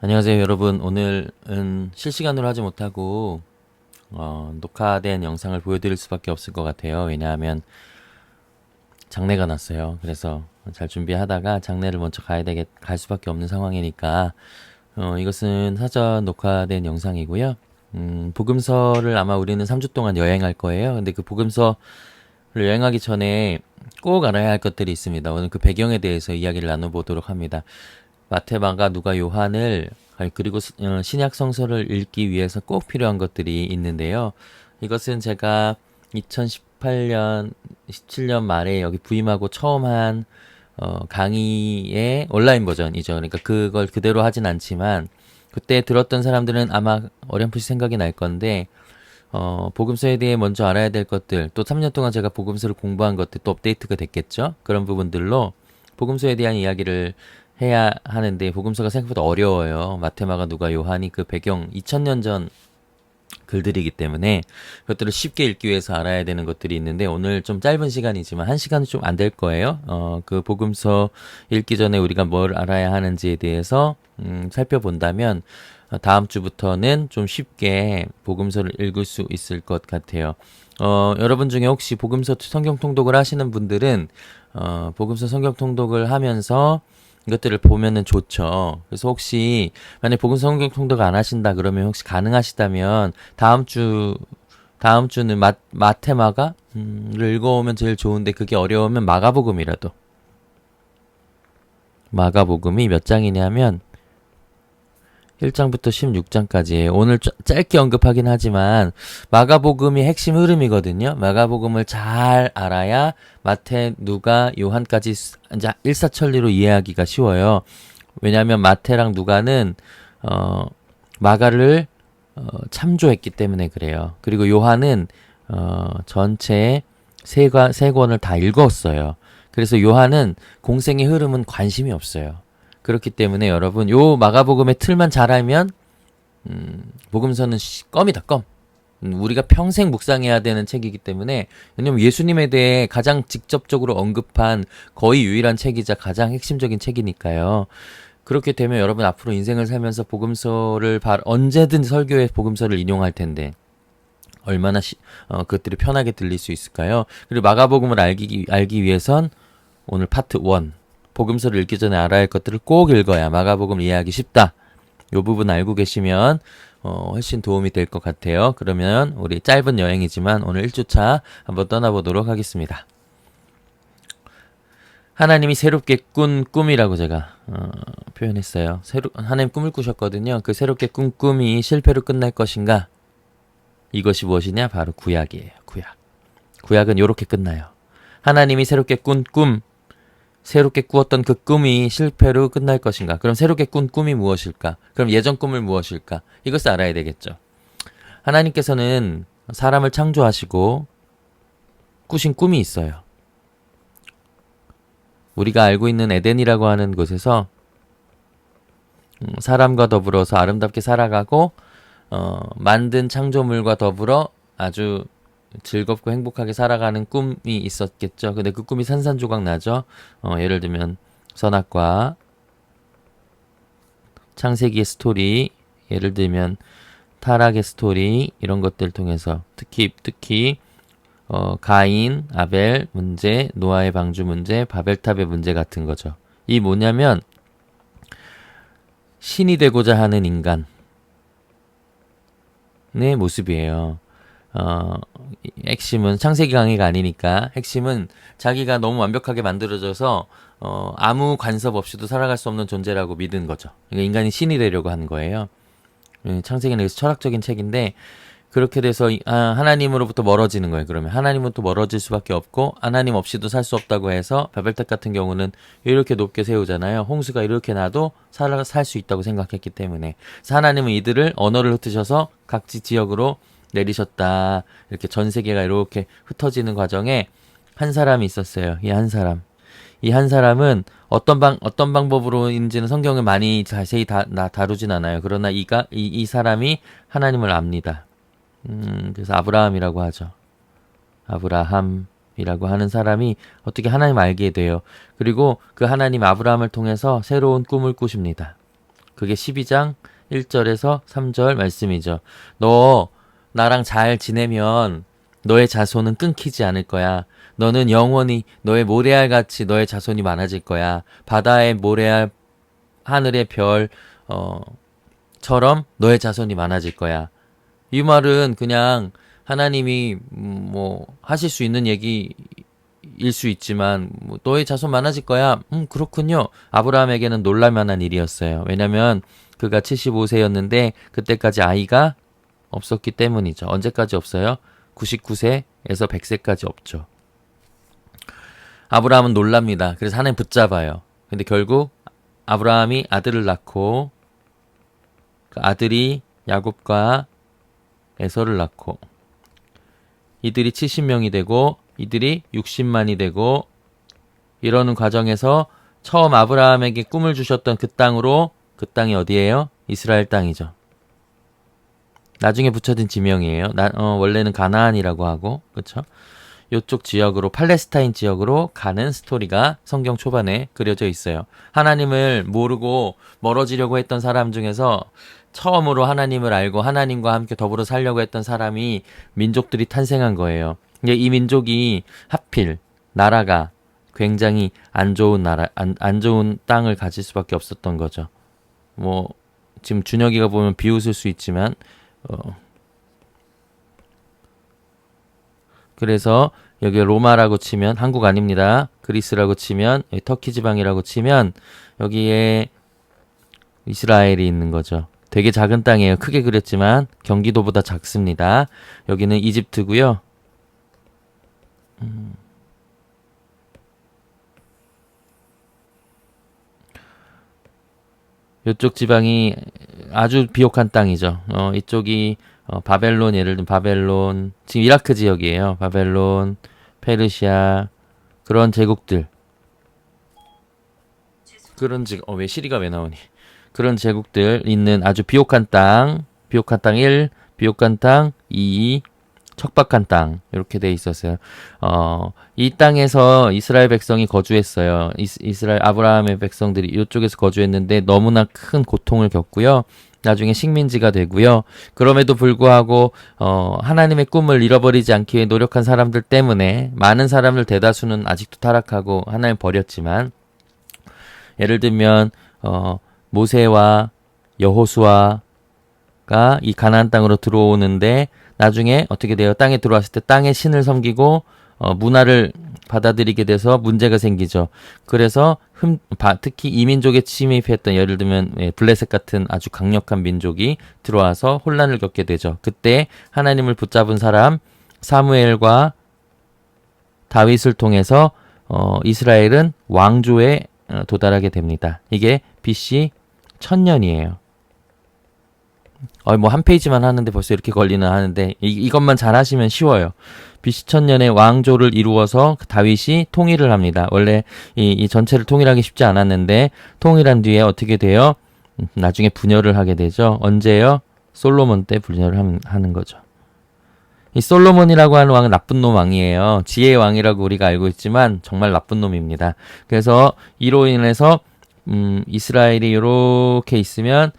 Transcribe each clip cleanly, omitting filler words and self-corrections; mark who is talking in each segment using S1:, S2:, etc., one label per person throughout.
S1: 안녕하세요, 여러분. 오늘은 실시간으로 하지 못하고 녹화된 영상을 보여드릴 수밖에 없을 것 같아요. 왜냐하면 장례가 났어요. 그래서 잘 준비하다가 장례를 먼저 갈 수밖에 없는 상황이니까 이것은 사전 녹화된 영상이고요. 복음서를 아마 우리는 3주 동안 여행할 거예요. 근데 그 복음서를 여행하기 전에 꼭 알아야 할 것들이 있습니다. 오늘 그 배경에 대해서 이야기를 나눠보도록 합니다. 마태, 마가, 누가, 요한을 그리고 신약 성서를 읽기 위해서 꼭 필요한 것들이 있는데요. 이것은 제가 2018년, 17년 말에 여기 부임하고 처음 한 강의의 온라인 버전이죠. 그러니까 그걸 그대로 하진 않지만 그때 들었던 사람들은 아마 어렴풋이 생각이 날 건데 복음서에 대해 먼저 알아야 될 것들, 또 3년 동안 제가 복음서를 공부한 것들 또 업데이트가 됐겠죠. 그런 부분들로 복음서에 대한 이야기를 해야 하는데 복음서가 생각보다 어려워요. 마테마가 누가 요한이 그 배경 2000년 전 글들이기 때문에 그것들을 쉽게 읽기 위해서 알아야 되는 것들이 있는데 오늘 좀 짧은 시간이지만 1시간은 좀 안 될 거예요. 그 복음서 읽기 전에 우리가 뭘 알아야 하는지에 대해서 살펴본다면 다음 주부터는 좀 쉽게 복음서를 읽을 수 있을 것 같아요. 여러분 중에 혹시 복음서 성경 통독을 하시는 분들은 복음서 성경 통독을 하면서 이것들을 보면은 좋죠. 그래서 혹시 만약 복음서 성경 통독 안 하신다 그러면 혹시 가능하시다면 다음 주는 마테마가를 읽어오면 제일 좋은데 그게 어려우면 마가복음이 몇 장이냐면 1장부터 16장까지예요. 오늘 짧게 언급하긴 하지만 마가복음이 핵심 흐름이거든요. 마가복음을 잘 알아야 마태, 누가, 요한까지 이제 일사천리로 이해하기가 쉬워요. 왜냐하면 마태랑 누가는 마가를 참조했기 때문에 그래요. 그리고 요한은 전체 세 권을 다 읽었어요. 그래서 요한은 공생의 흐름은 관심이 없어요. 그렇기 때문에 여러분 요 마가복음의 틀만 잘 알면 복음서는 껌이다 껌. 우리가 평생 묵상해야 되는 책이기 때문에 왜냐면 예수님에 대해 가장 직접적으로 언급한 거의 유일한 책이자 가장 핵심적인 책이니까요. 그렇게 되면 여러분 앞으로 인생을 살면서 복음서를 언제든 설교에 복음서를 인용할 텐데 얼마나 그것들이 편하게 들릴 수 있을까요? 그리고 마가복음을 알기 위해선 오늘 파트 1 복음서를 읽기 전에 알아야 할 것들을 꼭 읽어야 마가복음을 이해하기 쉽다. 이 부분 알고 계시면 훨씬 도움이 될 것 같아요. 그러면 우리 짧은 여행이지만 오늘 1주차 한번 떠나보도록 하겠습니다. 하나님이 새롭게 꾼 꿈이라고 제가 표현했어요. 하나님 꿈을 꾸셨거든요. 그 새롭게 꾼 꿈이 실패로 끝날 것인가? 이것이 무엇이냐? 바로 구약이에요. 구약은 이렇게 끝나요. 하나님이 새롭게 꾼 꿈, 새롭게 꾸었던 그 꿈이 실패로 끝날 것인가? 그럼 새롭게 꾼 꿈이 무엇일까? 그럼 예전 꿈을 무엇일까? 이것을 알아야 되겠죠. 하나님께서는 사람을 창조하시고 꾸신 꿈이 있어요. 우리가 알고 있는 에덴이라고 하는 곳에서 사람과 더불어서 아름답게 살아가고 만든 창조물과 더불어 아주 즐겁고 행복하게 살아가는 꿈이 있었겠죠. 근데 그 꿈이 산산조각 나죠. 예를 들면 선악과 창세기의 스토리, 예를 들면 타락의 스토리 이런 것들 통해서 특히 가인, 아벨 문제, 노아의 방주 문제, 바벨탑의 문제 같은 거죠. 이 뭐냐면 신이 되고자 하는 인간의 모습이에요. 핵심은 창세기 강의가 아니니까 핵심은 자기가 너무 완벽하게 만들어져서 아무 간섭 없이도 살아갈 수 없는 존재라고 믿은 거죠. 그러니까 인간이 신이 되려고 한 거예요. 창세기는 그래서 철학적인 책인데 그렇게 돼서 하나님으로부터 멀어지는 거예요. 그러면 하나님으로부터 멀어질 수밖에 없고 하나님 없이도 살 수 없다고 해서 바벨탑 같은 경우는 이렇게 높게 세우잖아요. 홍수가 이렇게 나도 살 수 있다고 생각했기 때문에 그래서 하나님은 이들을 언어를 흩으셔서 각지 지역으로 내리셨다. 이렇게 전 세계가 이렇게 흩어지는 과정에 한 사람이 있었어요. 이 한 사람은 어떤 방법으로인지는 성경에 많이 자세히 다루진 않아요. 그러나 이 사람이 하나님을 압니다. 그래서 아브라함이라고 하죠. 아브라함이라고 하는 사람이 어떻게 하나님을 알게 돼요. 그리고 그 하나님 아브라함을 통해서 새로운 꿈을 꾸십니다. 그게 12장 1절에서 3절 말씀이죠. 너 나랑 잘 지내면 너의 자손은 끊기지 않을 거야. 너는 영원히 너의 모래알 같이 너의 자손이 많아질 거야. 바다의 모래알, 하늘의 별, 처럼 너의 자손이 많아질 거야. 이 말은 그냥 하나님이 뭐 하실 수 있는 얘기일 수 있지만 뭐 너의 자손 많아질 거야. 그렇군요. 아브라함에게는 놀랄만한 일이었어요. 왜냐면 그가 75세였는데 그때까지 아이가 없었기 때문이죠. 언제까지 없어요? 99세에서 100세까지 없죠. 아브라함은 놀랍니다. 그래서 하나님 붙잡아요. 근데 결국 아브라함이 아들을 낳고 그 아들이 야곱과 에서를 낳고 이들이 70명이 되고 이들이 60만이 되고 이러는 과정에서 처음 아브라함에게 꿈을 주셨던 그 땅으로, 그 땅이 어디예요? 이스라엘 땅이죠. 나중에 붙여진 지명이에요. 원래는 가나안이라고 하고, 그쵸? 요쪽 지역으로, 팔레스타인 지역으로 가는 스토리가 성경 초반에 그려져 있어요. 하나님을 모르고 멀어지려고 했던 사람 중에서 처음으로 하나님을 알고 하나님과 함께 더불어 살려고 했던 사람이 민족들이 탄생한 거예요. 근데 이 민족이 하필 나라가 굉장히 안 좋은 안 좋은 땅을 가질 수밖에 없었던 거죠. 뭐 지금 준혁이가 보면 비웃을 수 있지만 그래서 여기 로마라고 치면 한국 아닙니다. 그리스라고 치면 여기 터키 지방이라고 치면 여기에 이스라엘이 있는 거죠. 되게 작은 땅이에요. 크게 그렸지만 경기도보다 작습니다. 여기는 이집트고요. 이쪽 지방이 아주 비옥한 땅이죠. 이쪽이 바벨론, 예를 들면 바벨론, 지금 이라크 지역이에요. 바벨론, 페르시아, 그런 제국들. 그런 왜 시리가 왜 나오니? 그런 제국들 있는 아주 비옥한 땅 1, 비옥한 땅 2, 척박한 땅 이렇게 돼 있었어요. 이 땅에서 이스라엘 백성이 거주했어요. 이스라엘 아브라함의 백성들이 이쪽에서 거주했는데 너무나 큰 고통을 겪고요. 나중에 식민지가 되고요. 그럼에도 불구하고 하나님의 꿈을 잃어버리지 않기 위해 노력한 사람들 때문에 많은 사람들 대다수는 아직도 타락하고 하나님 버렸지만 예를 들면 모세와 여호수아가 이 가나안 땅으로 들어오는데 나중에 어떻게 돼요? 땅에 들어왔을 때 땅의 신을 섬기고 문화를 받아들이게 돼서 문제가 생기죠. 그래서 특히 이민족에 침입했던 예를 들면 블레셋 같은 아주 강력한 민족이 들어와서 혼란을 겪게 되죠. 그때 하나님을 붙잡은 사람 사무엘과 다윗을 통해서 이스라엘은 왕조에 도달하게 됩니다. 이게 BC 1000년이에요. 뭐 한 페이지만 하는데 벌써 이렇게 걸리나 하는데 이것만 잘 하시면 쉬워요. BC 1000년에 왕조를 이루어서 다윗이 통일을 합니다. 원래 이 전체를 통일하기 쉽지 않았는데 통일한 뒤에 어떻게 돼요? 나중에 분열을 하게 되죠. 언제요? 솔로몬 때 분열을 하는 거죠. 이 솔로몬이라고 하는 왕은 나쁜 놈 왕이에요. 지혜의 왕이라고 우리가 알고 있지만 정말 나쁜 놈입니다. 그래서 이로 인해서 이스라엘이 이렇게 있으면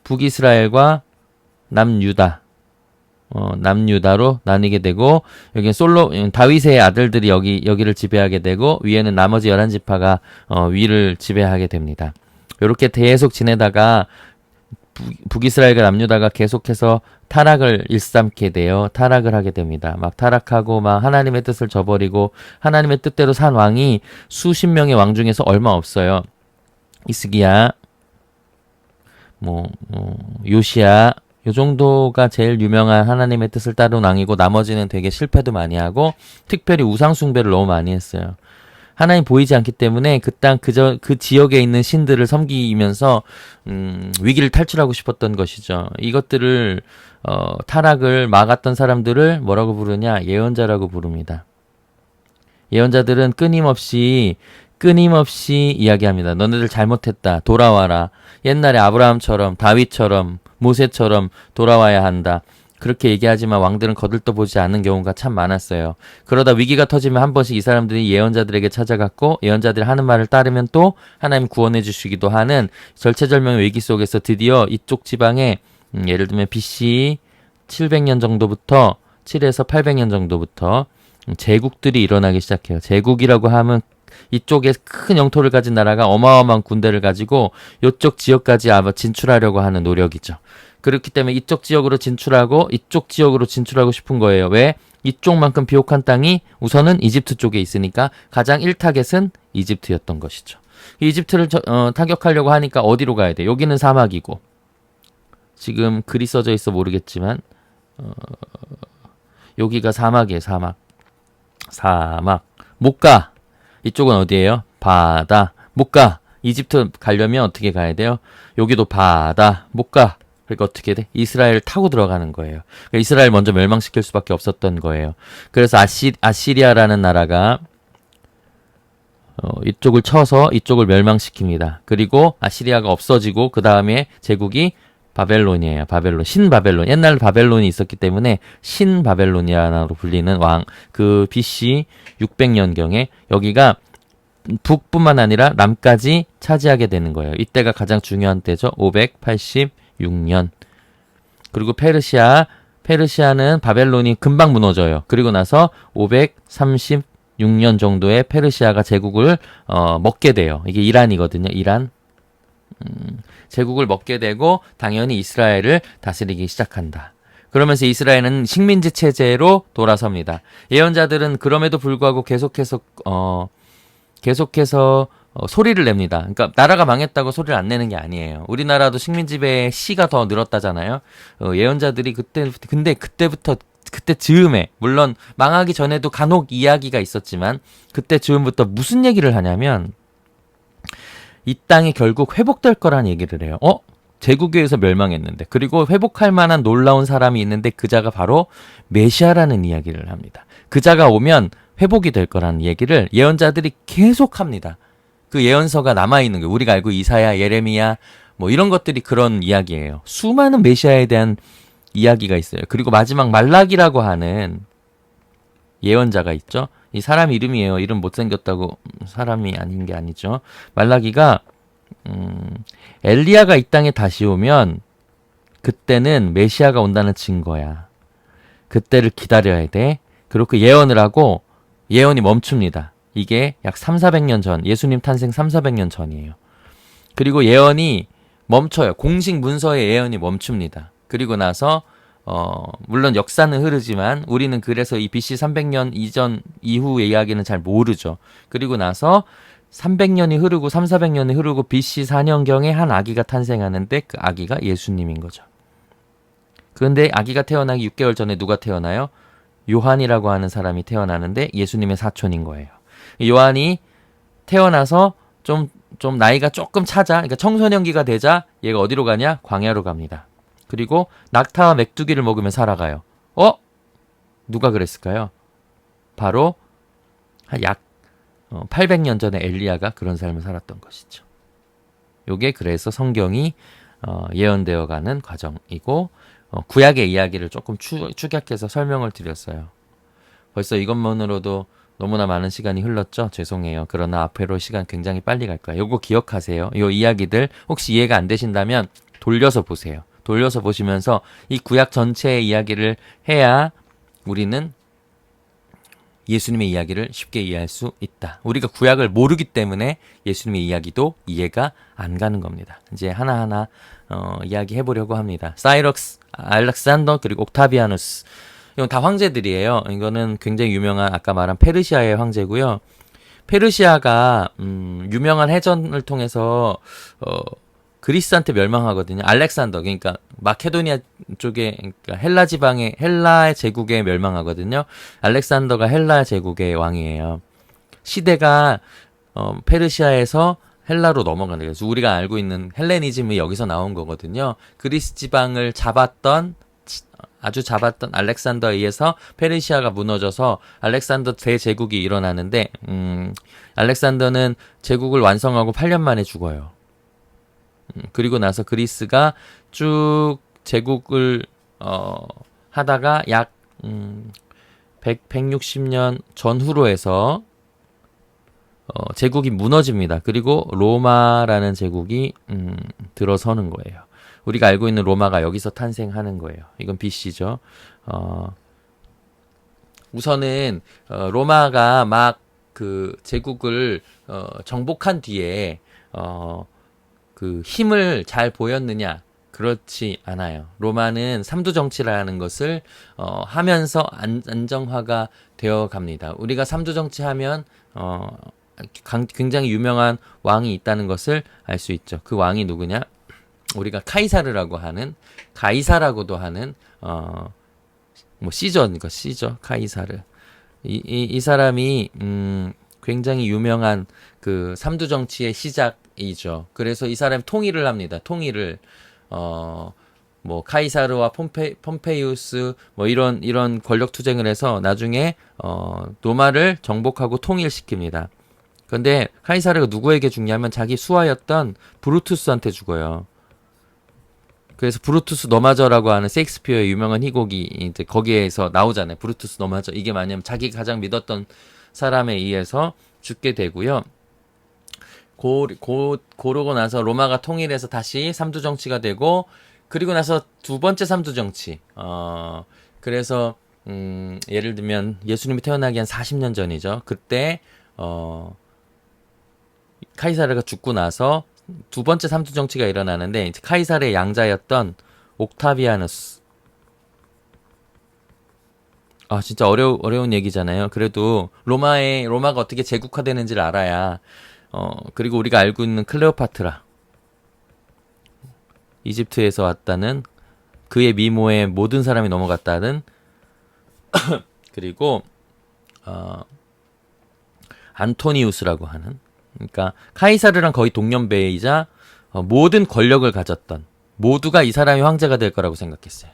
S1: 북이스라엘과 남유다로 나뉘게 되고 여기 다윗의 아들들이 여기를 지배하게 되고 위에는 나머지 11지파가 위를 지배하게 됩니다. 이렇게 계속 지내다가 북이스라엘과 남유다가 계속해서 타락을 일삼게 돼요. 타락을 하게 됩니다. 막 타락하고 막 하나님의 뜻을 저버리고 하나님의 뜻대로 산 왕이 수십 명의 왕 중에서 얼마 없어요. 이스기야, 요시야 요 정도가 제일 유명한 하나님의 뜻을 따른 왕이고 나머지는 되게 실패도 많이 하고 특별히 우상 숭배를 너무 많이 했어요. 하나님 보이지 않기 때문에 그 지역에 있는 신들을 섬기면서 위기를 탈출하고 싶었던 것이죠. 이것들을 타락을 막았던 사람들을 뭐라고 부르냐? 예언자라고 부릅니다. 예언자들은 끊임없이 이야기합니다. 너네들 잘못했다. 돌아와라. 옛날에 아브라함처럼 다윗처럼 모세처럼 돌아와야 한다. 그렇게 얘기하지만 왕들은 거들떠보지 않는 경우가 참 많았어요. 그러다 위기가 터지면 한 번씩 이 사람들이 예언자들에게 찾아갔고 예언자들이 하는 말을 따르면 또 하나님 구원해 주시기도 하는 절체절명의 위기 속에서 드디어 이쪽 지방에 예를 들면 BC 700년 정도부터 7에서 800년 정도부터 제국들이 일어나기 시작해요. 제국이라고 하면 이쪽에 큰 영토를 가진 나라가 어마어마한 군대를 가지고 이쪽 지역까지 아마 진출하려고 하는 노력이죠. 그렇기 때문에 이쪽 지역으로 진출하고 이쪽 지역으로 진출하고 싶은 거예요. 왜? 이쪽만큼 비옥한 땅이 우선은 이집트 쪽에 있으니까 가장 1타겟은 이집트였던 것이죠. 이집트를 타격하려고 하니까 어디로 가야 돼? 여기는 사막이고 지금 글이 써져 있어 모르겠지만 여기가 사막이에요. 사막 못 가. 이쪽은 어디예요? 바다 못 가. 이집트 가려면 어떻게 가야 돼요? 여기도 바다 못 가. 그러니까 어떻게 돼? 이스라엘 타고 들어가는 거예요. 그러니까 이스라엘 먼저 멸망시킬 수밖에 없었던 거예요. 그래서 아시리아라는 나라가 이쪽을 쳐서 이쪽을 멸망시킵니다. 그리고 아시리아가 없어지고 그 다음에 제국이 바벨론이에요. 바벨론, 신바벨론. 옛날 바벨론이 있었기 때문에 신바벨로니아로 불리는 그 BC 600년경에 여기가 북뿐만 아니라 남까지 차지하게 되는 거예요. 이때가 가장 중요한 때죠. 586년. 그리고 페르시아는 바벨론이 금방 무너져요. 그리고 나서 536년 정도에 페르시아가 제국을 먹게 돼요. 이게 이란이거든요. 이란. 제국을 먹게 되고 당연히 이스라엘을 다스리기 시작한다. 그러면서 이스라엘은 식민지 체제로 돌아섭니다. 예언자들은 그럼에도 불구하고 계속해서 소리를 냅니다. 그러니까 나라가 망했다고 소리를 안 내는 게 아니에요. 우리나라도 식민지배의 시가 더 늘었다잖아요. 예언자들이 그때부터 그때 즈음에 물론 망하기 전에도 간혹 이야기가 있었지만 그때 즈음부터 무슨 얘기를 하냐면 이 땅이 결국 회복될 거란 얘기를 해요. 제국에 의해서 멸망했는데 그리고 회복할 만한 놀라운 사람이 있는데 그 자가 바로 메시아라는 이야기를 합니다. 그 자가 오면 회복이 될 거라는 얘기를 예언자들이 계속 합니다. 그 예언서가 남아있는 거예요. 우리가 알고 이사야, 예레미야 뭐 이런 것들이 그런 이야기예요. 수많은 메시아에 대한 이야기가 있어요. 그리고 마지막 말라기라고 하는 예언자가 있죠. 이 사람 이름이에요. 이름 못생겼다고 사람이 아닌 게 아니죠. 말라기가 엘리야가 이 땅에 다시 오면 그때는 메시아가 온다는 증거야. 그때를 기다려야 돼. 그렇게 예언을 하고 예언이 멈춥니다. 이게 약 3,400년 전, 예수님 탄생 3,400년 전이에요. 그리고 예언이 멈춰요. 공식 문서의 예언이 멈춥니다. 그리고 나서 물론 역사는 흐르지만 우리는 그래서 이 BC 300년 이전 이후의 이야기는 잘 모르죠. 그리고 나서 300년이 흐르고 3,400년이 흐르고 BC 4년경에 한 아기가 탄생하는데 그 아기가 예수님인 거죠. 그런데 아기가 태어나기 6개월 전에 누가 태어나요? 요한이라고 하는 사람이 태어나는데 예수님의 사촌인 거예요. 요한이 태어나서 좀 나이가 조금 차자, 그러니까 청소년기가 되자 얘가 어디로 가냐? 광야로 갑니다. 그리고 낙타와 메뚜기를 먹으며 살아가요. 누가 그랬을까요? 바로 약 800년 전에 엘리야가 그런 삶을 살았던 것이죠. 요게 그래서 성경이 예언되어가는 과정이고 구약의 이야기를 조금 축약해서 설명을 드렸어요. 벌써 이것만으로도 너무나 많은 시간이 흘렀죠? 죄송해요. 그러나 앞으로 시간 굉장히 빨리 갈 거예요. 요거 기억하세요. 요 이야기들 혹시 이해가 안 되신다면 돌려서 보세요. 돌려서 보시면서 이 구약 전체의 이야기를 해야 우리는 예수님의 이야기를 쉽게 이해할 수 있다. 우리가 구약을 모르기 때문에 예수님의 이야기도 이해가 안 가는 겁니다. 이제 하나하나 이야기해 보려고 합니다. 사이럭스, 알렉산더, 그리고 옥타비아누스. 이건 다 황제들이에요. 이거는 굉장히 유명한 아까 말한 페르시아의 황제고요. 페르시아가 유명한 해전을 통해서 그리스한테 멸망하거든요. 알렉산더, 그러니까 마케도니아 쪽에, 그러니까 헬라 지방의 헬라의 제국에 멸망하거든요. 알렉산더가 헬라 제국의 왕이에요. 시대가 페르시아에서 헬라로 넘어가는 거예요. 그래서 우리가 알고 있는 헬레니즘이 여기서 나온 거거든요. 그리스 지방을 아주 잡았던 알렉산더에 의해서 페르시아가 무너져서 알렉산더 대제국이 일어나는데 알렉산더는 제국을 완성하고 8년 만에 죽어요. 그리고 나서 그리스가 쭉 제국을 하다가 약 160년 전후로 해서 제국이 무너집니다. 그리고 로마라는 제국이 들어서는 거예요. 우리가 알고 있는 로마가 여기서 탄생하는 거예요. 이건 BC죠. 우선은 로마가 막 그 제국을 정복한 뒤에 그 힘을 잘 보였느냐? 그렇지 않아요. 로마는 삼두 정치라는 것을 하면서 안정화가 되어 갑니다. 우리가 삼두 정치하면 굉장히 유명한 왕이 있다는 것을 알 수 있죠. 그 왕이 누구냐? 우리가 카이사르라고 하는, 가이사라고도 하는 뭐 시저니까 시저 카이사르. 이 사람이 굉장히 유명한 그 삼두 정치의 시작이죠. 그래서 이 사람이 통일을 합니다. 통일을 뭐 카이사르와 폼페이우스 뭐 이런 권력 투쟁을 해서 나중에 로마를 정복하고 통일시킵니다. 근데 카이사르가 누구에게 죽냐면 자기 수하였던 브루투스한테 죽어요. 그래서 브루투스 너마저라고 하는 셰익스피어의 유명한 희곡이 이제 거기에서 나오잖아요. 브루투스 너마저. 이게 뭐냐면 자기가 가장 믿었던 사람에 의해서 죽게 되고요. 고르고 나서 로마가 통일해서 다시 삼두 정치가 되고, 그리고 나서 두 번째 삼두 정치. 그래서 예를 들면 예수님이 태어나기 한 40년 전이죠. 그때 카이사르가 죽고 나서 두 번째 삼두 정치가 일어나는데, 이제 카이사르의 양자였던 옥타비아누스. 진짜 어려운 얘기잖아요. 그래도 로마가 어떻게 제국화되는지를 알아야. 그리고 우리가 알고 있는 클레오파트라, 이집트에서 왔다는, 그의 미모에 모든 사람이 넘어갔다는 그리고 안토니우스라고 하는, 그러니까 카이사르랑 거의 동년배이자 모든 권력을 가졌던, 모두가 이 사람이 황제가 될 거라고 생각했어요.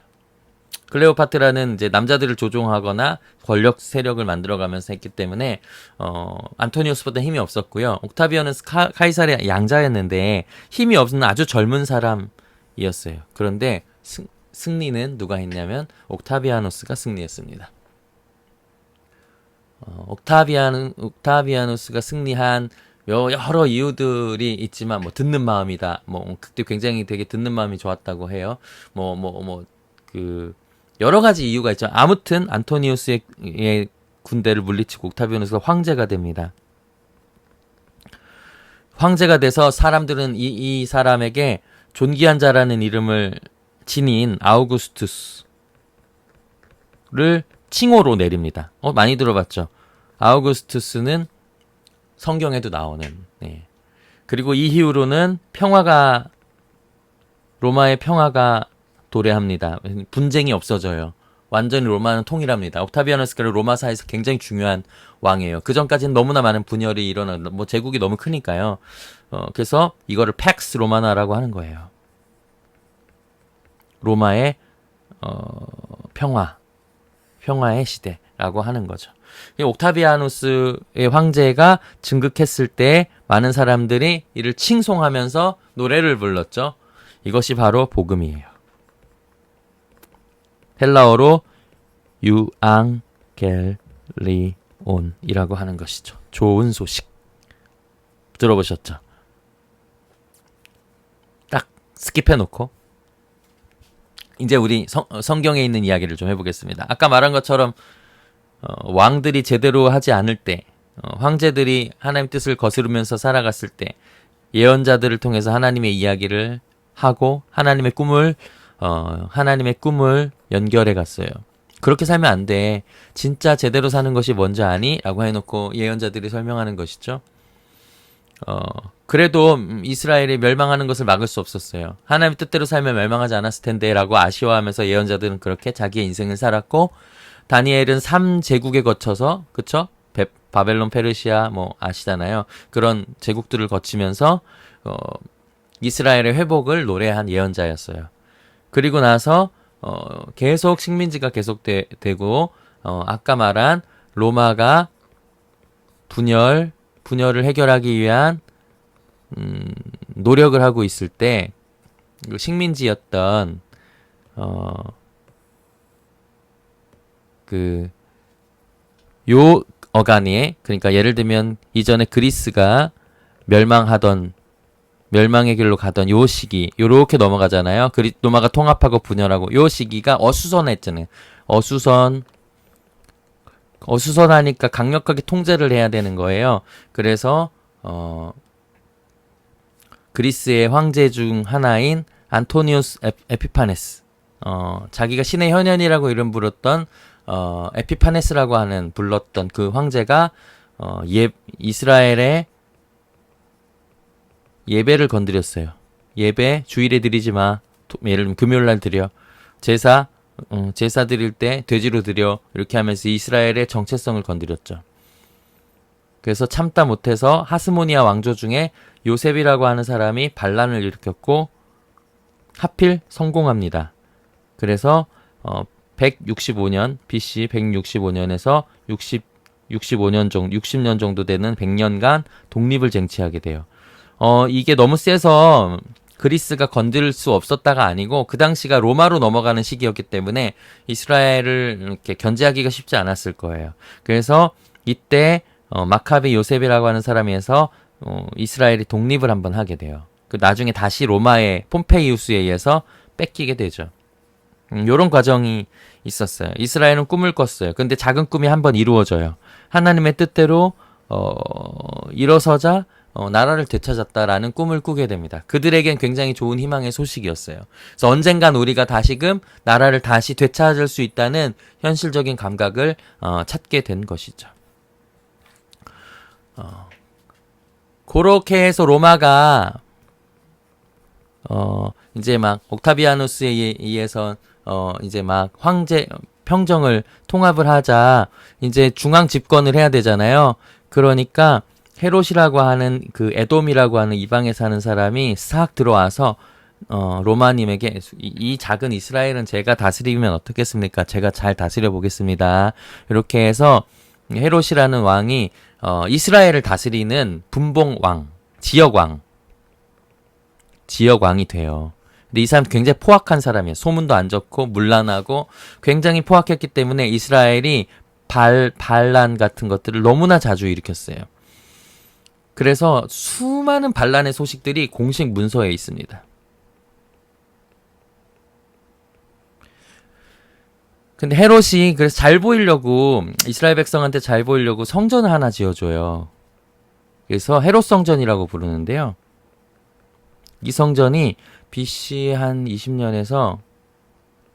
S1: 클레오파트라는 이제 남자들을 조종하거나 권력 세력을 만들어가면서 했기 때문에 안토니우스보다 힘이 없었고요. 옥타비아는 카이사르의 양자였는데 힘이 없는 아주 젊은 사람이었어요. 그런데 승리는 누가 했냐면 옥타비아누스가 승리했습니다. 옥타비아누스가 승리한 여러 이유들이 있지만, 뭐 듣는 마음이다. 뭐 그때 굉장히 되게 듣는 마음이 좋았다고 해요. 그 여러 가지 이유가 있죠. 아무튼 안토니우스의 군대를 물리치고 옥타비아누스가 황제가 됩니다. 황제가 돼서 사람들은 이 사람에게 존귀한 자라는 이름을 지닌 아우구스투스를 칭호로 내립니다. 많이 들어봤죠. 아우구스투스는 성경에도 나오는. 네. 그리고 이 이후로는 로마의 평화가 도래합니다. 분쟁이 없어져요. 완전히 로마는 통일합니다. 옥타비아누스가 로마사에서 굉장히 중요한 왕이에요. 그 전까지는 너무나 많은 분열이 뭐 제국이 너무 크니까요. 그래서 이거를 팩스 로마나라고 하는 거예요. 로마의 평화의 시대라고 하는 거죠. 옥타비아누스의 황제가 증극했을 때 많은 사람들이 이를 칭송하면서 노래를 불렀죠. 이것이 바로 복음이에요. 헬라어로 유앙겔리온이라고 하는 것이죠. 좋은 소식. 들어보셨죠? 딱 스킵해놓고 이제 우리 성경에 있는 이야기를 좀 해보겠습니다. 아까 말한 것처럼 왕들이 제대로 하지 않을 때, 황제들이 하나님 뜻을 거스르면서 살아갔을 때 예언자들을 통해서 하나님의 이야기를 하고 하나님의 꿈을 연결해 갔어요. 그렇게 살면 안 돼. 진짜 제대로 사는 것이 뭔지 아니? 라고 해놓고 예언자들이 설명하는 것이죠. 그래도 이스라엘이 멸망하는 것을 막을 수 없었어요. 하나님의 뜻대로 살면 멸망하지 않았을 텐데 라고 아쉬워하면서 예언자들은 그렇게 자기의 인생을 살았고, 다니엘은 3제국에 거쳐서, 그쵸? 바벨론, 페르시아 뭐 아시잖아요. 그런 제국들을 거치면서 이스라엘의 회복을 노래한 예언자였어요. 그리고 나서 계속 식민지가 계속되고 아까 말한 로마가 분열을 해결하기 위한 노력을 하고 있을 때 식민지였던 그 요 어간에, 그러니까 예를 들면 이전에 그리스가 멸망의 길로 가던 요 시기, 요렇게 넘어가잖아요. 로마가 통합하고 분열하고 요 시기가 어수선했잖아요. 어수선하니까 강력하게 통제를 해야 되는 거예요. 그래서 그리스의 황제 중 하나인 안토니우스 에피파네스, 자기가 신의 현현이라고 이름 부르던 에피파네스라고 하는 불렀던 그 황제가 이스라엘의 예배를 건드렸어요. 예배 주일에 드리지 마. 예를 들면 금요일날 드려. 제사 드릴 때 돼지로 드려. 이렇게 하면서 이스라엘의 정체성을 건드렸죠. 그래서 참다 못해서 하스모니아 왕조 중에 요셉이라고 하는 사람이 반란을 일으켰고 하필 성공합니다. 그래서 165년 BC 165년에서 65년 정도 60년 정도 되는 100년간 독립을 쟁취하게 돼요. 이게 너무 세서 그리스가 건들 수 없었다가 아니고 그 당시가 로마로 넘어가는 시기였기 때문에 이스라엘을 이렇게 견제하기가 쉽지 않았을 거예요. 그래서 이때 마카베 요셉이라고 하는 사람이 해서 이스라엘이 독립을 한번 하게 돼요. 그 나중에 다시 로마의 폼페이우스에 의해서 뺏기게 되죠. 요런 과정이 있었어요. 이스라엘은 꿈을 꿨어요. 근데 작은 꿈이 한번 이루어져요. 하나님의 뜻대로 일어서자 나라를 되찾았다라는 꿈을 꾸게 됩니다. 그들에겐 굉장히 좋은 희망의 소식이었어요. 그래서 언젠간 우리가 다시금 나라를 다시 되찾을 수 있다는 현실적인 감각을 찾게 된 것이죠. 그렇게 해서 로마가 이제 막 옥타비아누스에 의해서 이제 막 황제 평정을 통합을 하자 이제 중앙 집권을 해야 되잖아요. 그러니까 헤롯이라고 하는 그 에돔이라고 하는 이방에 사는 사람이 싹 들어와서 로마님에게 이 작은 이스라엘은 제가 다스리면 어떻겠습니까? 제가 잘 다스려 보겠습니다. 이렇게 해서 헤롯이라는 왕이 이스라엘을 다스리는 분봉왕, 지역왕이 돼요. 근데 이 사람 굉장히 포악한 사람이에요. 소문도 안 좋고 문란하고 굉장히 포악했기 때문에 이스라엘이 반란 같은 것들을 너무나 자주 일으켰어요. 그래서 수많은 반란의 소식들이 공식 문서에 있습니다. 근데 헤롯이 그래서 잘 보이려고 이스라엘 백성한테 잘 보이려고 성전을 하나 지어줘요. 그래서 헤롯 성전이라고 부르는데요. 이 성전이 BC 한 20년에서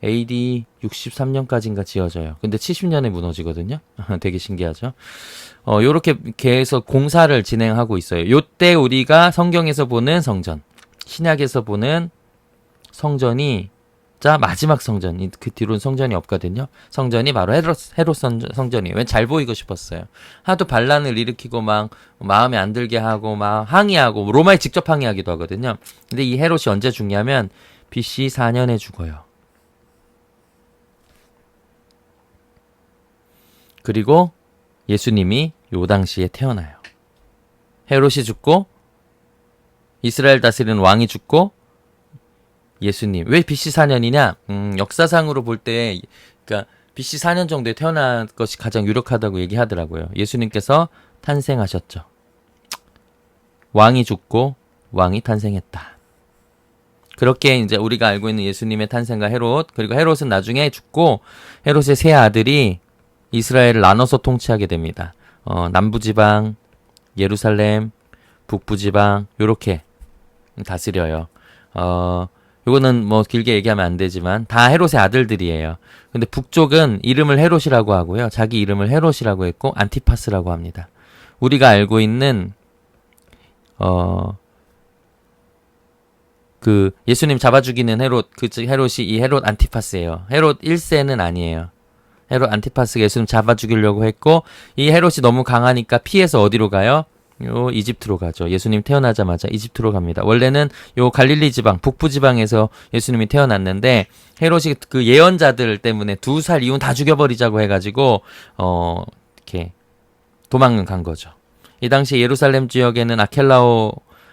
S1: AD 63년까지인가 지어져요. 근데 70년에 무너지거든요. 되게 신기하죠. 요렇게 계속 공사를 진행하고 있어요. 요때 우리가 성경에서 보는 성전, 신약에서 보는 성전이 마지막 성전, 그 뒤로는 성전이 없거든요. 성전이 바로 헤롯 성전이에요. 왜 잘 보이고 싶었어요. 하도 반란을 일으키고 막 마음에 안 들게 하고 막 항의하고 로마에 직접 항의하기도 하거든요. 근데 이 헤롯이 언제 죽냐면 BC 4년에 죽어요. 그리고 예수님이 요 당시에 태어나요. 헤롯이 죽고 이스라엘 다스리는 왕이 죽고 예수님. 왜 BC 4년이냐? 역사상으로 볼 때 그러니까 BC 4년 정도에 태어난 것이 가장 유력하다고 얘기하더라고요. 예수님께서 탄생하셨죠. 왕이 죽고 왕이 탄생했다. 그렇게 이제 우리가 알고 있는 예수님의 탄생과 헤롯, 그리고 헤롯은 나중에 죽고 헤롯의 세 아들이 이스라엘을 나눠서 통치하게 됩니다. 남부지방, 예루살렘, 북부지방 요렇게 다스려요. 요거는 뭐 길게 얘기하면 안 되지만 다 헤롯의 아들들이에요. 근데 북쪽은 이름을 헤롯이라고 하고요. 자기 이름을 헤롯이라고 했고 안티파스라고 합니다. 우리가 알고 있는 그 예수님 잡아 죽이는 헤롯, 그 헤롯이 이 헤롯 안티파스예요. 헤롯 1세는 아니에요. 헤롯 안티파스가 예수님 잡아 죽이려고 했고 이 헤롯이 너무 강하니까 피해서 어디로 가요? 요 이집트로 가죠. 예수님 태어나자마자 이집트로 갑니다. 원래는 요 갈릴리 지방, 북부 지방에서 예수님이 태어났는데 헤롯이 그 예언자들 때문에 2살 이후는 다 죽여버리자고 해가지고 이렇게 도망을 간 거죠. 이 당시 예루살렘 지역에는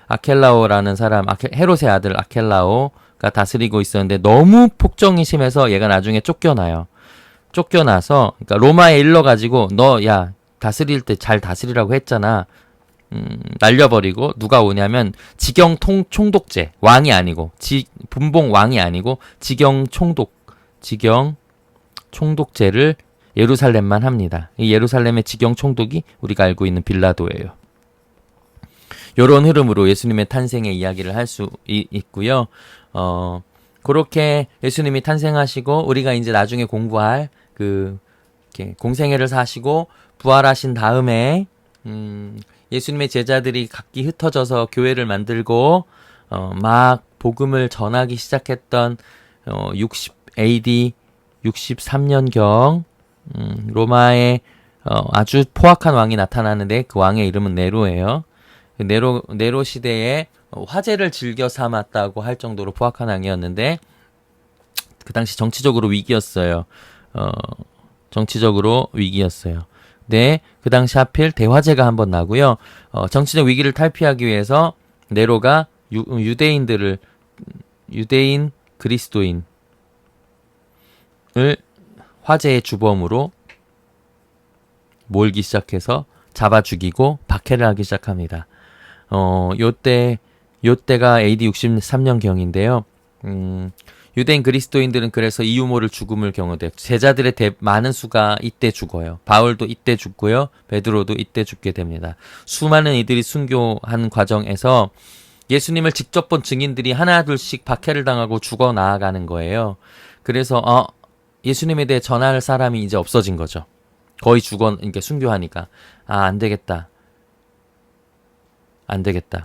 S1: 아켈라오라는 사람, 헤롯의 아들 아켈라오가 다스리고 있었는데 너무 폭정이 심해서 얘가 나중에 쫓겨나요. 쫓겨나서, 그러니까 로마에 일러가지고 너 야 다스릴 때 잘 다스리라고 했잖아. 날려버리고 누가 오냐면 지경 총독제, 왕이 아니고 분봉 왕이 아니고 지경 총독제를 예루살렘만 합니다. 이 예루살렘의 지경 총독이 우리가 알고 있는 빌라도예요. 요런 흐름으로 예수님의 탄생의 이야기를 할 수 있고요. 그렇게 예수님이 탄생하시고 우리가 이제 나중에 공부할 이렇게 공생애를 사시고 부활하신 다음에 예수님의 제자들이 각기 흩어져서 교회를 만들고 막 복음을 전하기 시작했던 60 AD 63년경 로마에 아주 포악한 왕이 나타나는데 그 왕의 이름은 네로예요. 네로 시대에 화제를 즐겨 삼았다고 할 정도로 포악한 왕이었는데 그 당시 정치적으로 위기였어요. 정치적으로 위기였어요. 네, 그 당시 하필 대화재가 한번 나고요. 정치적 위기를 탈피하기 위해서 네로가 유대인 그리스도인을 화재의 주범으로 몰기 시작해서 잡아 죽이고 박해를 하기 시작합니다. 요때가 AD 63년경인데요. 유대인 그리스도인들은 그래서 이 유모를 죽음을 경험해요. 제자들의 많은 수가 이때 죽어요. 바울도 이때 죽고요. 베드로도 이때 죽게 됩니다. 수많은 이들이 순교한 과정에서 예수님을 직접 본 증인들이 하나둘씩 박해를 당하고 죽어 나아가는 거예요. 그래서 예수님에 대해 전할 사람이 이제 없어진 거죠. 거의 그러니까 순교하니까 안 되겠다.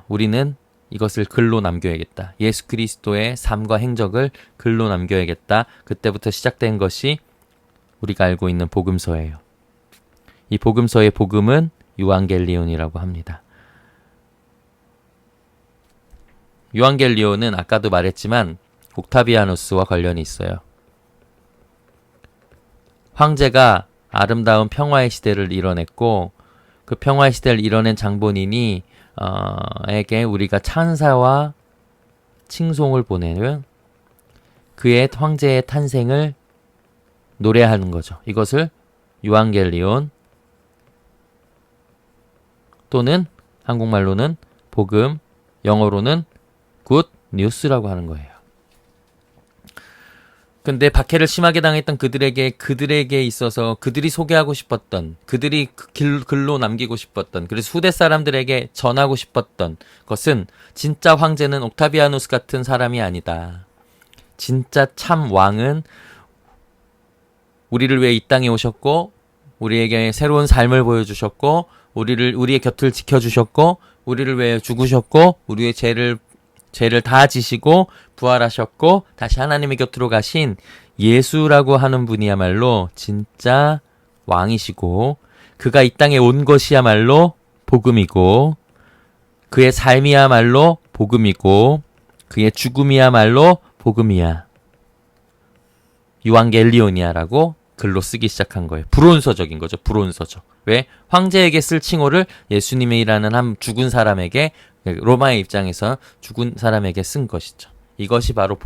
S1: 우리는 이것을 글로 남겨야겠다. 예수 그리스도의 삶과 행적을 글로 남겨야겠다. 그때부터 시작된 것이 우리가 알고 있는 복음서예요. 이 복음서의 복음은 유앙겔리온이라고 합니다. 유앙겔리온은 아까도 말했지만 옥타비아누스와 관련이 있어요. 황제가 아름다운 평화의 시대를 이뤄냈고 그 평화의 시대를 이뤄낸 장본인이 에게 우리가 찬사와 칭송을 보내는 그의 황제의 탄생을 노래하는 거죠. 이것을 유앙겔리온 또는 한국말로는 복음, 영어로는 굿 뉴스라고 하는 거예요. 근데 박해를 심하게 당했던 그들에게 있어서 그들이 소개하고 싶었던, 그들이 글로 남기고 싶었던, 그래서 후대 사람들에게 전하고 싶었던 것은 진짜 황제는 옥타비아누스 같은 사람이 아니다. 진짜 참 왕은 우리를 위해 이 땅에 오셨고, 우리에게 새로운 삶을 보여주셨고, 우리의 곁을 지켜주셨고, 우리를 위해 죽으셨고, 우리의 죄를 다 지시고 부활하셨고 다시 하나님의 곁으로 가신 예수라고 하는 분이야말로 진짜 왕이시고 그가 이 땅에 온 것이야말로 복음이고 그의 삶이야말로 복음이고 그의 죽음이야말로 복음이야. 유앙겔리온이야라고 글로 쓰기 시작한 거예요. 불온서적인 거죠. 불온서적. 왜? 황제에게 쓸 칭호를 예수님이라는 한 죽은 사람에게 로마의 입장에서 죽은 사람에게 쓴 것이죠. 이것이 바로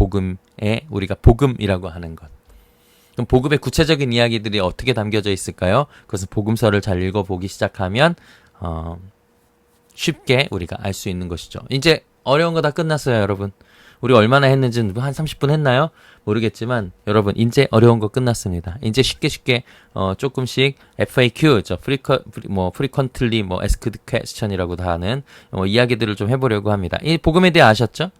S1: 우리가 복음이라고 하는 것. 그럼 복음의 구체적인 이야기들이 어떻게 담겨져 있을까요? 그것은 복음서를 잘 읽어보기 시작하면 쉽게 우리가 알 수 있는 것이죠. 이제 어려운 거 다 끝났어요, 여러분. 우리 얼마나 했는지는 한 30분 했나요? 모르겠지만 여러분 이제 어려운 거 끝났습니다. 이제 쉽게 조금씩 FAQ, frequently asked question이라고도 하는 이야기들을 좀 해보려고 합니다. 이 복음에 대해 아셨죠?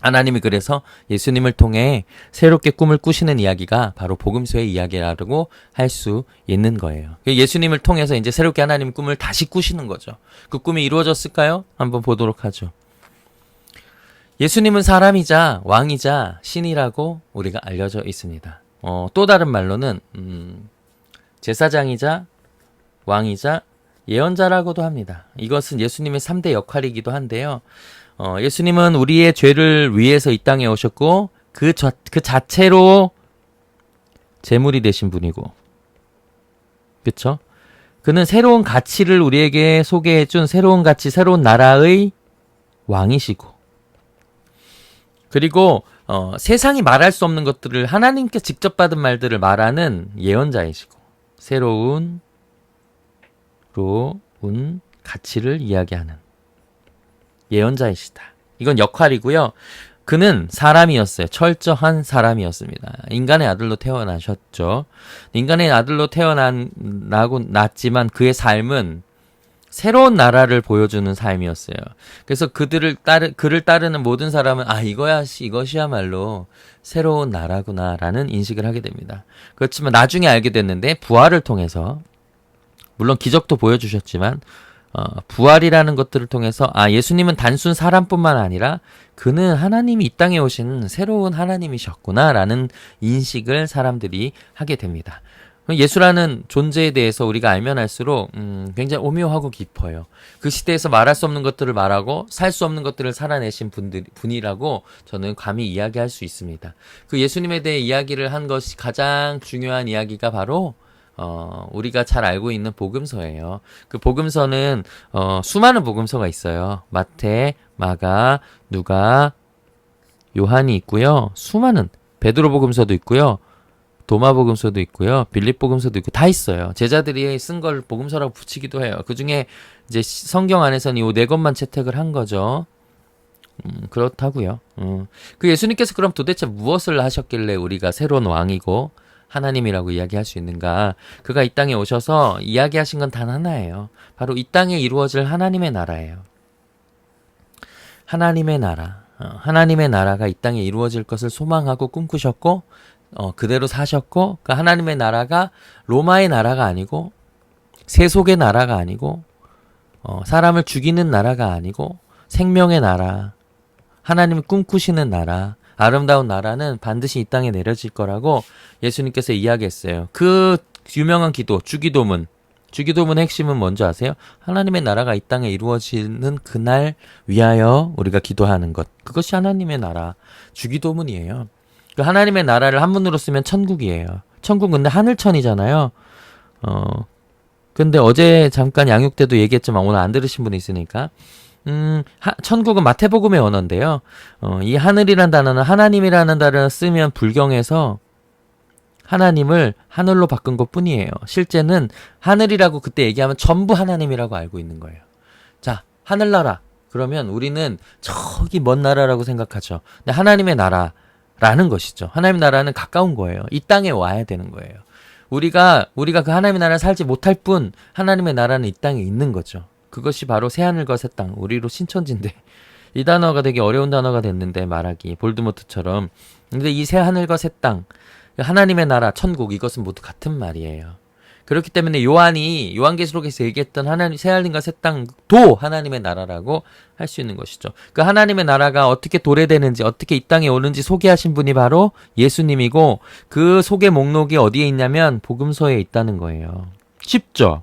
S1: 하나님이 그래서 예수님을 통해 새롭게 꿈을 꾸시는 이야기가 바로 복음서의 이야기라고 할 수 있는 거예요. 예수님을 통해서 이제 새롭게 하나님 꿈을 다시 꾸시는 거죠. 그 꿈이 이루어졌을까요? 한번 보도록 하죠. 예수님은 사람이자 왕이자 신이라고 우리가 알려져 있습니다. 또 다른 말로는 제사장이자 왕이자 예언자라고도 합니다. 이것은 예수님의 3대 역할이기도 한데요. 예수님은 우리의 죄를 위해서 이 땅에 오셨고 그 자체로 제물이 되신 분이고 그렇죠? 그는 새로운 가치를 우리에게 소개해준 새로운 가치, 새로운 나라의 왕이시고 그리고 세상이 말할 수 없는 것들을 하나님께 직접 받은 말들을 말하는 예언자이시고 새로운 가치를 이야기하는 예언자이시다. 이건 역할이고요. 그는 사람이었어요. 철저한 사람이었습니다. 인간의 아들로 태어나셨죠. 인간의 아들로 태어났지만 그의 삶은 새로운 나라를 보여주는 삶이었어요. 그래서 그를 따르는 모든 사람은 이것이야말로 새로운 나라구나라는 인식을 하게 됩니다. 그렇지만 나중에 알게 됐는데 부활을 통해서 물론 기적도 보여주셨지만 부활이라는 것들을 통해서 예수님은 단순 사람뿐만 아니라 그는 하나님이 이 땅에 오신 새로운 하나님이셨구나라는 인식을 사람들이 하게 됩니다. 예수라는 존재에 대해서 우리가 알면 알수록 굉장히 오묘하고 깊어요. 그 시대에서 말할 수 없는 것들을 말하고 살 수 없는 것들을 살아내신 분이라고 저는 감히 이야기할 수 있습니다. 그 예수님에 대해 이야기를 한 것이 가장 중요한 이야기가 바로 우리가 잘 알고 있는 복음서예요. 그 복음서는 수많은 복음서가 있어요. 마태, 마가, 누가, 요한이 있고요. 수많은 베드로 복음서도 있고요. 도마 복음서도 있고요. 빌립 복음서도 있고 다 있어요. 제자들이 쓴 걸 복음서라고 붙이기도 해요. 그 중에 이제 성경 안에서는 이 네 권만 채택을 한 거죠. 그렇다고요. 그 예수님께서 그럼 도대체 무엇을 하셨길래 우리가 새로운 왕이고 하나님이라고 이야기할 수 있는가? 그가 이 땅에 오셔서 이야기하신 건 단 하나예요. 바로 이 땅에 이루어질 하나님의 나라예요. 하나님의 나라. 하나님의 나라가 이 땅에 이루어질 것을 소망하고 꿈꾸셨고 그대로 사셨고 그 하나님의 나라가 로마의 나라가 아니고 세속의 나라가 아니고 사람을 죽이는 나라가 아니고 생명의 나라, 하나님이 꿈꾸시는 나라, 아름다운 나라는 반드시 이 땅에 내려질 거라고 예수님께서 이야기했어요. 그 유명한 기도, 주기도문 핵심은 뭔지 아세요? 하나님의 나라가 이 땅에 이루어지는 그날 위하여 우리가 기도하는 것. 그것이 하나님의 나라, 주기도문이에요. 그 하나님의 나라를 한문으로 쓰면 천국이에요. 천국 근데 하늘천이잖아요. 근데 어제 잠깐 양육 때도 얘기했지만 오늘 안 들으신 분이 있으니까 천국은 마태복음의 언어인데요. 이 하늘이란 단어는 하나님이라는 단어를 쓰면 불경에서 하나님을 하늘로 바꾼 것 뿐이에요. 실제는 하늘이라고 그때 얘기하면 전부 하나님이라고 알고 있는 거예요. 자, 하늘나라. 그러면 우리는 저기 먼 나라라고 생각하죠. 근데 하나님의 나라라는 것이죠. 하나님의 나라는 가까운 거예요. 이 땅에 와야 되는 거예요. 우리가 그 하나님의 나라에 살지 못할 뿐 하나님의 나라는 이 땅에 있는 거죠. 그것이 바로 새하늘과 새 땅, 우리로 신천지인데 이 단어가 되게 어려운 단어가 됐는데 말하기 볼드모트처럼. 근데 이 새하늘과 새 땅, 하나님의 나라, 천국 이것은 모두 같은 말이에요. 그렇기 때문에 요한계시록에서 얘기했던 새하늘과 새 땅도 하나님의 나라라고 할 수 있는 것이죠. 그 하나님의 나라가 어떻게 도래되는지, 어떻게 이 땅에 오는지 소개하신 분이 바로 예수님이고 그 소개 목록이 어디에 있냐면 복음서에 있다는 거예요. 쉽죠?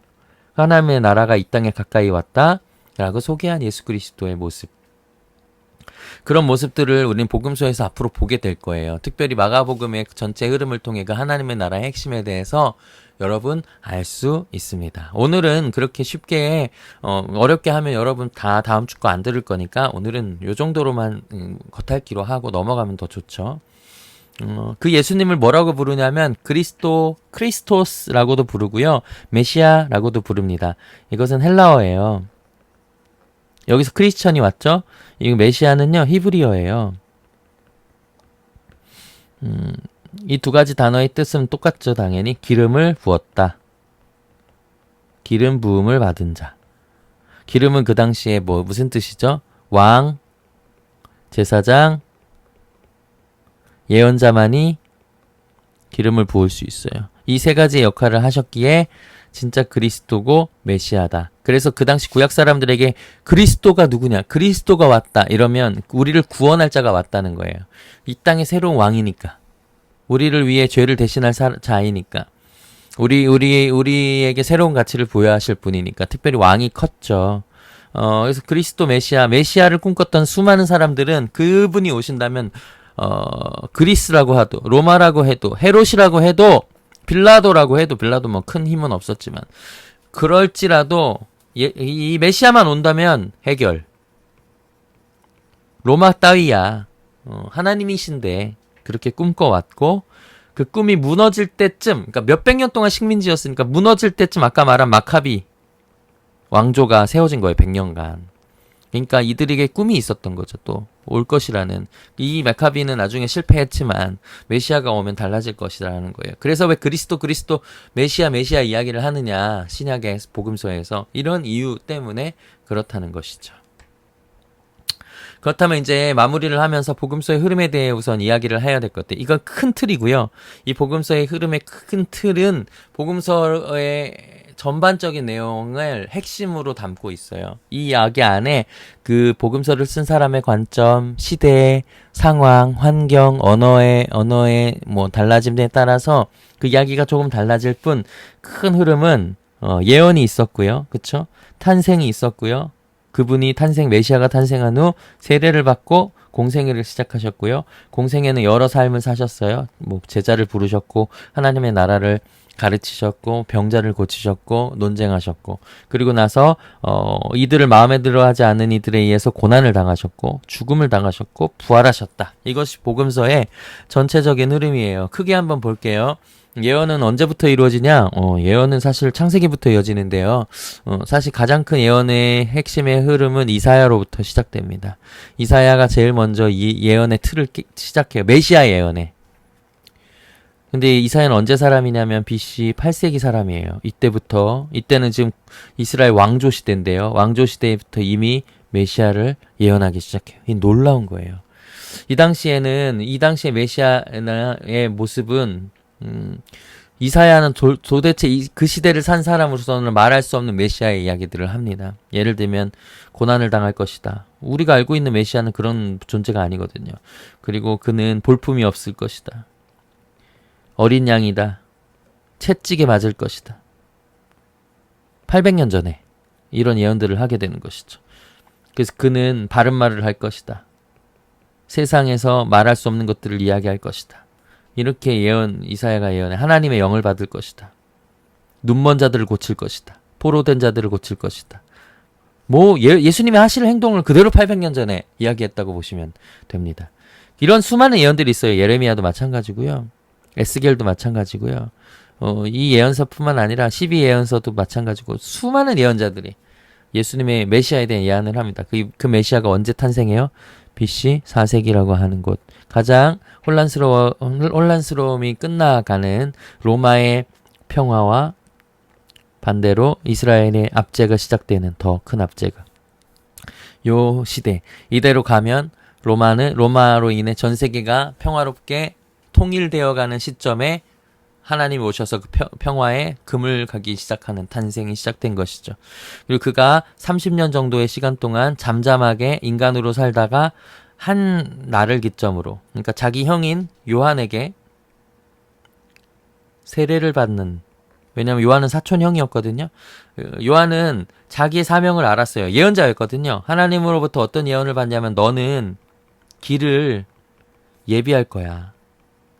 S1: 하나님의 나라가 이 땅에 가까이 왔다라고 소개한 예수 그리스도의 모습. 그런 모습들을 우리는 복음서에서 앞으로 보게 될 거예요. 특별히 마가복음의 전체 흐름을 통해 그 하나님의 나라의 핵심에 대해서 여러분 알 수 있습니다. 오늘은 그렇게 쉽게 어렵게 하면 여러분 다 다음 주 거 안 들을 거니까 오늘은 요 정도로만 겉핥기로 하고 넘어가면 더 좋죠. 그 예수님을 뭐라고 부르냐면 크리스토스라고도 부르고요. 메시아라고도 부릅니다. 이것은 헬라어예요. 여기서 크리스천이 왔죠? 이 메시아는요, 히브리어예요. 이 두 가지 단어의 뜻은 똑같죠, 당연히. 기름을 부었다. 기름 부음을 받은 자. 기름은 그 당시에 무슨 뜻이죠? 왕, 제사장, 예언자만이 기름을 부을 수 있어요. 이 세 가지의 역할을 하셨기에 진짜 그리스도고 메시아다. 그래서 그 당시 구약 사람들에게 그리스도가 누구냐? 그리스도가 왔다. 이러면 우리를 구원할 자가 왔다는 거예요. 이 땅의 새로운 왕이니까. 우리를 위해 죄를 대신할 자이니까. 우리에게 새로운 가치를 부여하실 분이니까. 특별히 왕이 컸죠. 그래서 그리스도 메시아를 꿈꿨던 수많은 사람들은 그분이 오신다면 그리스라고 해도, 로마라고 해도, 헤롯이라고 해도, 빌라도라고 해도, 빌라도 뭐 큰 힘은 없었지만, 그럴지라도, 이 메시아만 온다면 해결. 로마 따위야. 하나님이신데 그렇게 꿈꿔왔고 그 꿈이 무너질 때쯤, 그러니까 몇백 년 동안 식민지였으니까 무너질 때쯤 아까 말한 마카비 왕조가 세워진 거예요. 100년간. 그러니까 이들에게 꿈이 있었던 거죠. 또 올 것이라는. 이 마카비는 나중에 실패했지만 메시아가 오면 달라질 것이라는 거예요. 그래서 왜 그리스도 메시아 이야기를 하느냐, 신약의 복음서에서. 이런 이유 때문에 그렇다는 것이죠. 그렇다면 이제 마무리를 하면서 복음서의 흐름에 대해 우선 이야기를 해야 될 것 같아요. 이건 큰 틀이고요. 이 복음서의 흐름의 큰 틀은 복음서의 전반적인 내용을 핵심으로 담고 있어요. 이 이야기 안에 그 복음서를 쓴 사람의 관점, 시대, 상황, 환경, 언어의 뭐 달라짐에 따라서 그 이야기가 조금 달라질 뿐 큰 흐름은 예언이 있었고요. 그쵸? 탄생이 있었고요. 그분이 메시아가 탄생한 후 세례를 받고 공생애를 시작하셨고요. 공생애는 여러 삶을 사셨어요. 뭐 제자를 부르셨고 하나님의 나라를 가르치셨고 병자를 고치셨고 논쟁하셨고 그리고 나서 이들을 마음에 들어하지 않는 이들에 의해서 고난을 당하셨고 죽음을 당하셨고 부활하셨다. 이것이 복음서의 전체적인 흐름이에요. 크게 한번 볼게요. 예언은 언제부터 이루어지냐? 예언은 사실 창세기부터 이어지는데요. 사실 가장 큰 예언의 핵심의 흐름은 이사야로부터 시작됩니다. 이사야가 제일 먼저 이 예언의 틀을 시작해요. 메시아 예언에. 근데 이사야는 언제 사람이냐면 BC 8세기 사람이에요. 이때는 지금 이스라엘 왕조 시대인데요. 왕조 시대부터 이미 메시아를 예언하기 시작해요. 이 놀라운 거예요. 이 당시에 메시아의 모습은 이사야는 도대체 그 시대를 산 사람으로서는 말할 수 없는 메시아의 이야기들을 합니다. 예를 들면 고난을 당할 것이다. 우리가 알고 있는 메시아는 그런 존재가 아니거든요. 그리고 그는 볼품이 없을 것이다. 어린 양이다. 채찍에 맞을 것이다. 800년 전에 이런 예언들을 하게 되는 것이죠. 그래서 그는 바른 말을 할 것이다. 세상에서 말할 수 없는 것들을 이야기할 것이다. 이렇게 이사야가 예언해. 하나님의 영을 받을 것이다. 눈먼 자들을 고칠 것이다. 포로된 자들을 고칠 것이다. 예수님이 하실 행동을 그대로 800년 전에 이야기했다고 보시면 됩니다. 이런 수많은 예언들이 있어요. 예레미야도 마찬가지고요. 에스겔도 마찬가지고요. 이 예언서뿐만 아니라 12예언서도 마찬가지고 수많은 예언자들이 예수님의 메시아에 대한 예언을 합니다. 그 메시아가 언제 탄생해요? BC 4세기라고 하는 곳. 가장 혼란스러움이 끝나가는 로마의 평화와 반대로 이스라엘의 압제가 시작되는 더 큰 압제가. 요 시대. 이대로 가면 로마로 인해 전 세계가 평화롭게 통일되어가는 시점에 하나님이 오셔서 그 평화에 금을 가기 시작하는 탄생이 시작된 것이죠. 그리고 그가 30년 정도의 시간 동안 잠잠하게 인간으로 살다가 한 날을 기점으로, 그러니까 자기 형인 요한에게 세례를 받는, 왜냐하면 요한은 사촌 형이었거든요. 요한은 자기의 사명을 알았어요. 예언자였거든요. 하나님으로부터 어떤 예언을 받냐면 너는 길을 예비할 거야.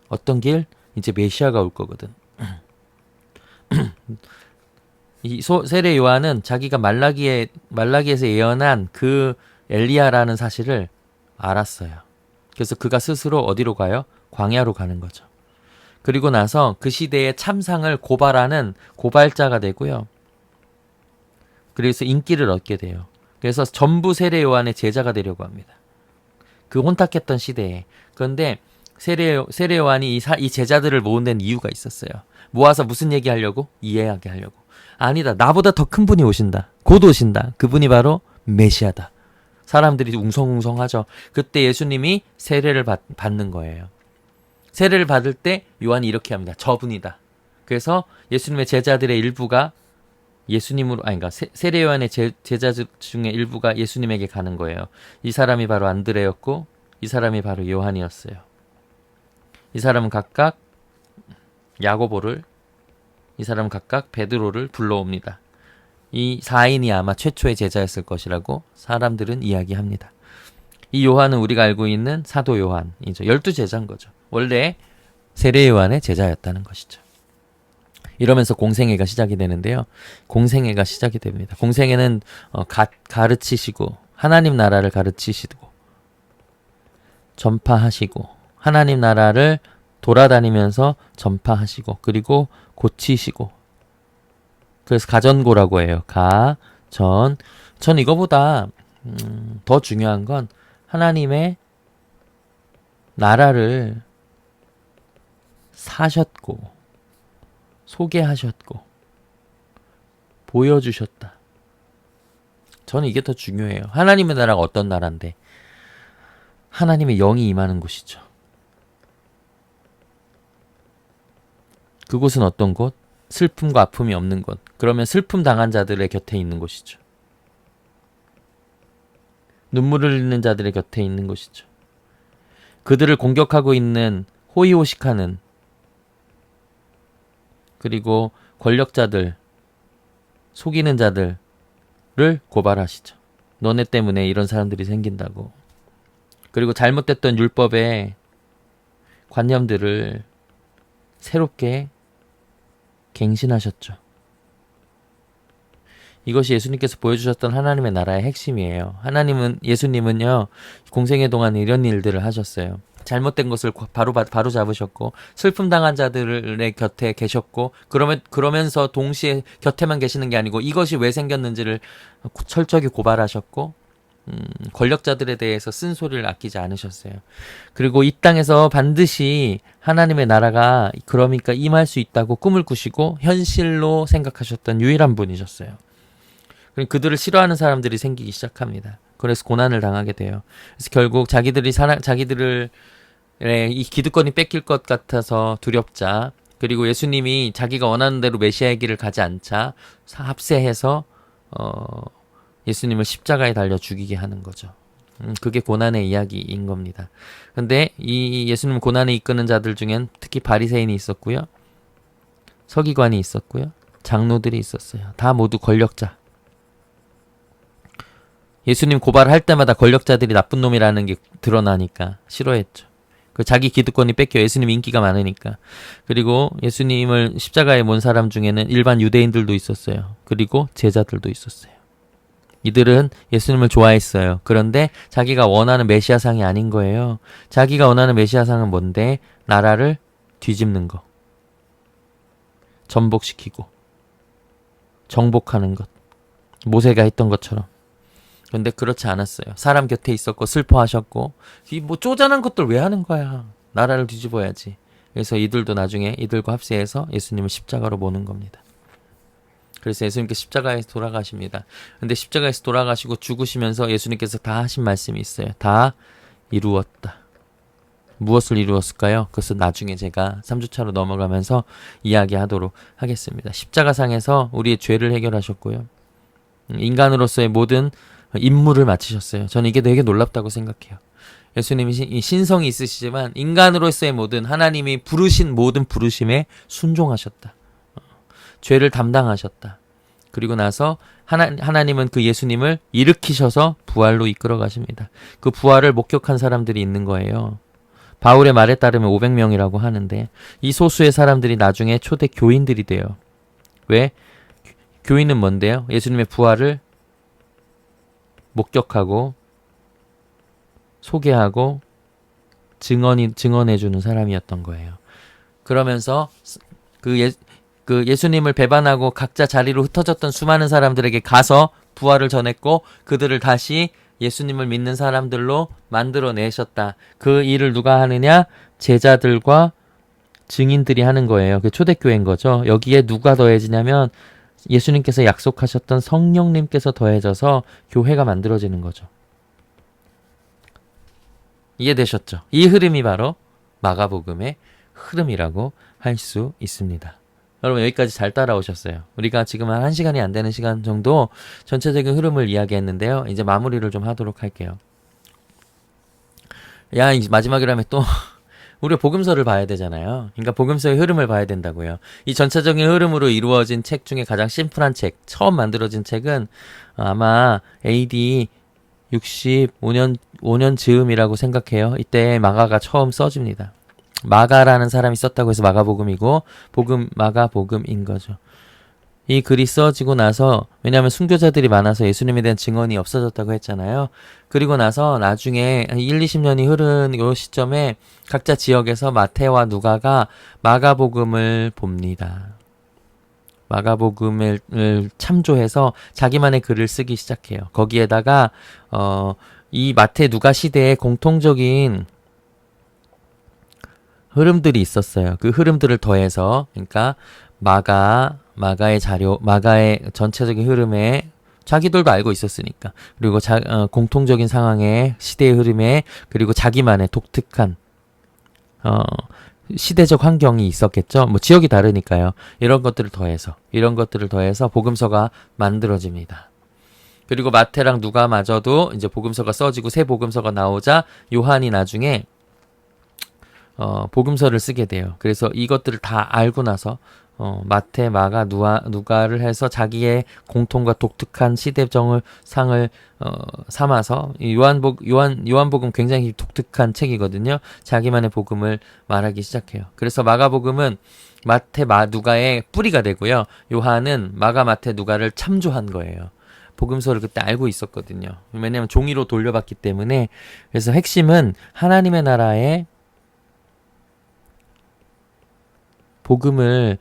S1: 어떤 길? 이제 메시아가 올 거거든. 이 세례 요한은 자기가 말라기에서 예언한 그 엘리야라는 사실을 알았어요. 그래서 그가 스스로 어디로 가요? 광야로 가는 거죠. 그리고 나서 그 시대의 참상을 고발하는 고발자가 되고요. 그래서 인기를 얻게 돼요. 그래서 전부 세례 요한의 제자가 되려고 합니다. 그 혼탁했던 시대에. 그런데 세례 요한이 이 제자들을 모은 데는 이유가 있었어요. 모아서 무슨 얘기하려고? 이해하게 하려고. 아니다. 나보다 더 큰 분이 오신다. 곧 오신다. 그분이 바로 메시아다. 사람들이 웅성웅성하죠. 그때 예수님이 세례를 받는 거예요. 세례를 받을 때 요한이 이렇게 합니다. 저분이다. 그래서 예수님의 제자들의 일부가 세례 요한의 제자 중에 일부가 예수님에게 가는 거예요. 이 사람이 바로 안드레였고 이 사람이 바로 요한이었어요. 이 사람은 각각 야고보를, 이 사람은 각각 베드로를 불러옵니다. 이 4인이 아마 최초의 제자였을 것이라고 사람들은 이야기합니다. 이 요한은 우리가 알고 있는 사도 요한이죠. 12제자인 거죠. 원래 세례 요한의 제자였다는 것이죠. 이러면서 공생애가 시작이 되는데요. 공생애가 시작이 됩니다. 공생애는 가르치시고 하나님 나라를 가르치시고 전파하시고 하나님 나라를 돌아다니면서 전파하시고 그리고 고치시고 그래서 가전고라고 해요. 전 이거보다 더 중요한 건 하나님의 나라를 사셨고 소개하셨고 보여주셨다. 저는 이게 더 중요해요. 하나님의 나라가 어떤 나라인데 하나님의 영이 임하는 곳이죠. 그곳은 어떤 곳? 슬픔과 아픔이 없는 곳. 그러면 슬픔 당한 자들의 곁에 있는 곳이죠. 눈물을 흘리는 자들의 곁에 있는 곳이죠. 그들을 공격하고 있는 호의호식하는 그리고 권력자들, 속이는 자들을 고발하시죠. 너네 때문에 이런 사람들이 생긴다고. 그리고 잘못됐던 율법의 관념들을 새롭게 갱신하셨죠. 이것이 예수님께서 보여주셨던 하나님의 나라의 핵심이에요. 예수님은요, 공생애 동안 이런 일들을 하셨어요. 잘못된 것을 바로 잡으셨고, 슬픔 당한 자들의 곁에 계셨고, 그러면서 동시에 곁에만 계시는 게 아니고, 이것이 왜 생겼는지를 철저히 고발하셨고, 권력자들에 대해서 쓴소리를 아끼지 않으셨어요. 그리고 이 땅에서 반드시 하나님의 나라가 그러니까 임할 수 있다고 꿈을 꾸시고, 현실로 생각하셨던 유일한 분이셨어요. 그들을 싫어하는 사람들이 생기기 시작합니다. 그래서 고난을 당하게 돼요. 그래서 결국 자기들의 이 기득권이 뺏길 것 같아서 두렵자, 그리고 예수님이 자기가 원하는 대로 메시아의 길을 가지 않자 합세해서 예수님을 십자가에 달려 죽이게 하는 거죠. 그게 고난의 이야기인 겁니다. 근데 이 예수님 고난에 이끄는 자들 중엔 특히 바리새인이 있었고요, 서기관이 있었고요, 장로들이 있었어요. 다 모두 권력자. 예수님 고발할 때마다 권력자들이 나쁜 놈이라는 게 드러나니까 싫어했죠. 그 자기 기득권이 뺏겨 예수님 인기가 많으니까. 그리고 예수님을 십자가에 몬 사람 중에는 일반 유대인들도 있었어요. 그리고 제자들도 있었어요. 이들은 예수님을 좋아했어요. 그런데 자기가 원하는 메시아상이 아닌 거예요. 자기가 원하는 메시아상은 뭔데? 나라를 뒤집는 거. 전복시키고 정복하는 것. 모세가 했던 것처럼. 근데 그렇지 않았어요. 사람 곁에 있었고 슬퍼하셨고, 이 쪼잔한 것들 왜 하는 거야? 나라를 뒤집어야지. 그래서 이들도 나중에 이들과 합세해서 예수님을 십자가로 모는 겁니다. 그래서 예수님께서 십자가에서 돌아가십니다. 근데 십자가에서 돌아가시고 죽으시면서 예수님께서 다 하신 말씀이 있어요. 다 이루었다. 무엇을 이루었을까요? 그것은 나중에 제가 3주차로 넘어가면서 이야기하도록 하겠습니다. 십자가상에서 우리의 죄를 해결하셨고요, 인간으로서의 모든 임무를 마치셨어요. 저는 이게 되게 놀랍다고 생각해요. 예수님이 신성이 있으시지만 인간으로서의 모든 하나님이 부르신 모든 부르심에 순종하셨다. 죄를 담당하셨다. 그리고 나서 하나님은 그 예수님을 일으키셔서 부활로 이끌어 가십니다. 그 부활을 목격한 사람들이 있는 거예요. 바울의 말에 따르면 500명이라고 하는데, 이 소수의 사람들이 나중에 초대 교인들이 돼요. 왜? 교인은 뭔데요? 예수님의 부활을 목격하고 소개하고 증언해주는 사람이었던 거예요. 그러면서 그 예수님을 배반하고 각자 자리로 흩어졌던 수많은 사람들에게 가서 부활을 전했고, 그들을 다시 예수님을 믿는 사람들로 만들어내셨다. 그 일을 누가 하느냐? 제자들과 증인들이 하는 거예요. 그게 초대교회인 거죠. 여기에 누가 더해지냐면 예수님께서 약속하셨던 성령님께서 더해져서 교회가 만들어지는 거죠. 이해되셨죠? 이 흐름이 바로 마가복음의 흐름이라고 할 수 있습니다. 여러분 여기까지 잘 따라오셨어요. 우리가 지금 한 1시간이 안 되는 시간 정도 전체적인 흐름을 이야기했는데요. 이제 마무리를 좀 하도록 할게요. 이제 마지막이라면 또 우리가 복음서를 봐야 되잖아요. 그러니까 복음서의 흐름을 봐야 된다고요. 이 전체적인 흐름으로 이루어진 책 중에 가장 심플한 책, 처음 만들어진 책은 아마 AD 65년 즈음이라고 생각해요. 이때 마가가 처음 써집니다. 마가라는 사람이 썼다고 해서 마가복음이고 마가복음인 거죠. 이 글이 써지고 나서, 왜냐하면 순교자들이 많아서 예수님에 대한 증언이 없어졌다고 했잖아요. 그리고 나서 나중에 한 1, 20년이 흐른 요 시점에 각자 지역에서 마태와 누가가 마가복음을 봅니다. 마가복음을 참조해서 자기만의 글을 쓰기 시작해요. 거기에다가 이 마태 누가 시대에 공통적인 흐름들이 있었어요. 그 흐름들을 더해서, 그러니까 마가의 자료, 마가의 전체적인 흐름에 자기들도 알고 있었으니까, 그리고 공통적인 상황에, 시대의 흐름에, 그리고 자기만의 독특한 시대적 환경이 있었겠죠. 뭐 지역이 다르니까요. 이런 것들을 더해서 복음서가 만들어집니다. 그리고 마태랑 누가마저도 이제 복음서가 써지고 새 복음서가 나오자 요한이 나중에 복음서를 쓰게 돼요. 그래서 이것들을 다 알고 나서 마태, 마가, 누가를 해서 자기의 공통과 독특한 시대정을 상을 삼아서 요한복음 굉장히 독특한 책이거든요. 자기만의 복음을 말하기 시작해요. 그래서 마가복음은 마태, 누가의 뿌리가 되고요. 요한은 마가, 마태, 누가를 참조한 거예요. 복음서를 그때 알고 있었거든요. 왜냐하면 종이로 돌려봤기 때문에. 그래서 핵심은 하나님의 나라의 복음을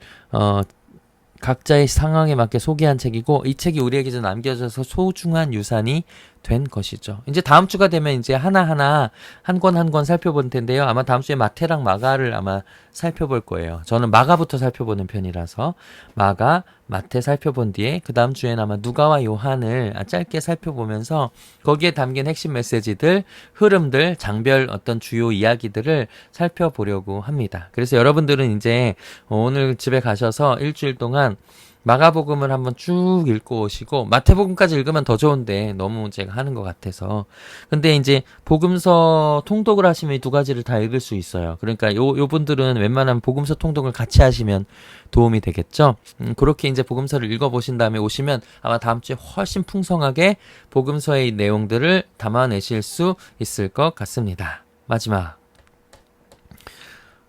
S1: 각자의 상황에 맞게 소개한 책이고, 이 책이 우리에게 남겨져서 소중한 유산이 된 것이죠. 이제 다음 주가 되면 이제 하나하나 한 권 한 권 살펴볼 텐데요. 아마 다음 주에 마태랑 마가를 아마 살펴볼 거예요. 저는 마가부터 살펴보는 편이라서 마가, 마태 살펴본 뒤에 그 다음 주에는 아마 누가와 요한을 짧게 살펴보면서 거기에 담긴 핵심 메시지들, 흐름들, 장별 어떤 주요 이야기들을 살펴보려고 합니다. 그래서 여러분들은 이제 오늘 집에 가셔서 일주일 동안 마가복음을 한번 쭉 읽고 오시고, 마태복음까지 읽으면 더 좋은데 너무 제가 하는 것 같아서. 근데 이제 복음서 통독을 하시면 이 두 가지를 다 읽을 수 있어요. 그러니까 요 분들은 웬만하면 복음서 통독을 같이 하시면 도움이 되겠죠. 그렇게 이제 복음서를 읽어보신 다음에 오시면 아마 다음 주에 훨씬 풍성하게 복음서의 내용들을 담아내실 수 있을 것 같습니다. 마지막.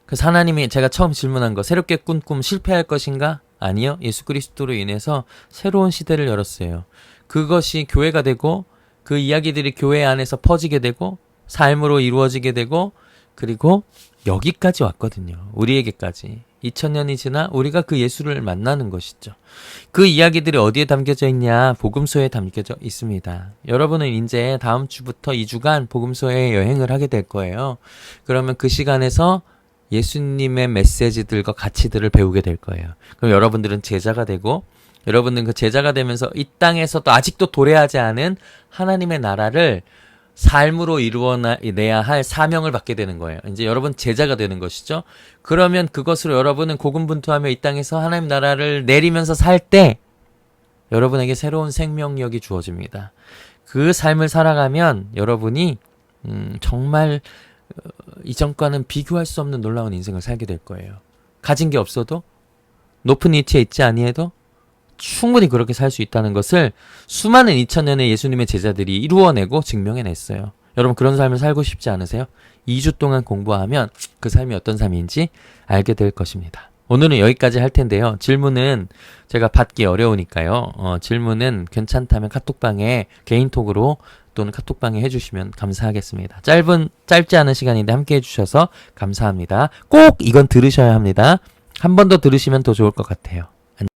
S1: 그래서 하나님이 제가 처음 질문한 거, 새롭게 꾼 꿈 실패할 것인가? 아니요. 예수 그리스도로 인해서 새로운 시대를 열었어요. 그것이 교회가 되고, 그 이야기들이 교회 안에서 퍼지게 되고, 삶으로 이루어지게 되고, 그리고 여기까지 왔거든요. 우리에게까지. 2000년이 지나 우리가 그 예수를 만나는 것이죠. 그 이야기들이 어디에 담겨져 있냐? 복음서에 담겨져 있습니다. 여러분은 이제 다음 주부터 2주간 복음서에 여행을 하게 될 거예요. 그러면 그 시간에서 예수님의 메시지들과 가치들을 배우게 될 거예요. 그럼 여러분들은 제자가 되고, 여러분들은 그 제자가 되면서 이 땅에서도 아직도 도래하지 않은 하나님의 나라를 삶으로 이루어내야 할 사명을 받게 되는 거예요. 이제 여러분 제자가 되는 것이죠. 그러면 그것으로 여러분은 고군분투하며 이 땅에서 하나님 나라를 내리면서 살 때 여러분에게 새로운 생명력이 주어집니다. 그 삶을 살아가면 여러분이 정말 이전과는 비교할 수 없는 놀라운 인생을 살게 될 거예요. 가진 게 없어도, 높은 위치에 있지 아니해도 충분히 그렇게 살 수 있다는 것을 수많은 2000년의 예수님의 제자들이 이루어내고 증명해냈어요. 여러분 그런 삶을 살고 싶지 않으세요? 2주 동안 공부하면 그 삶이 어떤 삶인지 알게 될 것입니다. 오늘은 여기까지 할 텐데요. 질문은 제가 받기 어려우니까요. 질문은 괜찮다면 카톡방에 개인톡으로 또는 카톡방에 해주시면 감사하겠습니다. 짧지 않은 시간인데 함께 해주셔서 감사합니다. 꼭 이건 들으셔야 합니다. 한 번 더 들으시면 더 좋을 것 같아요.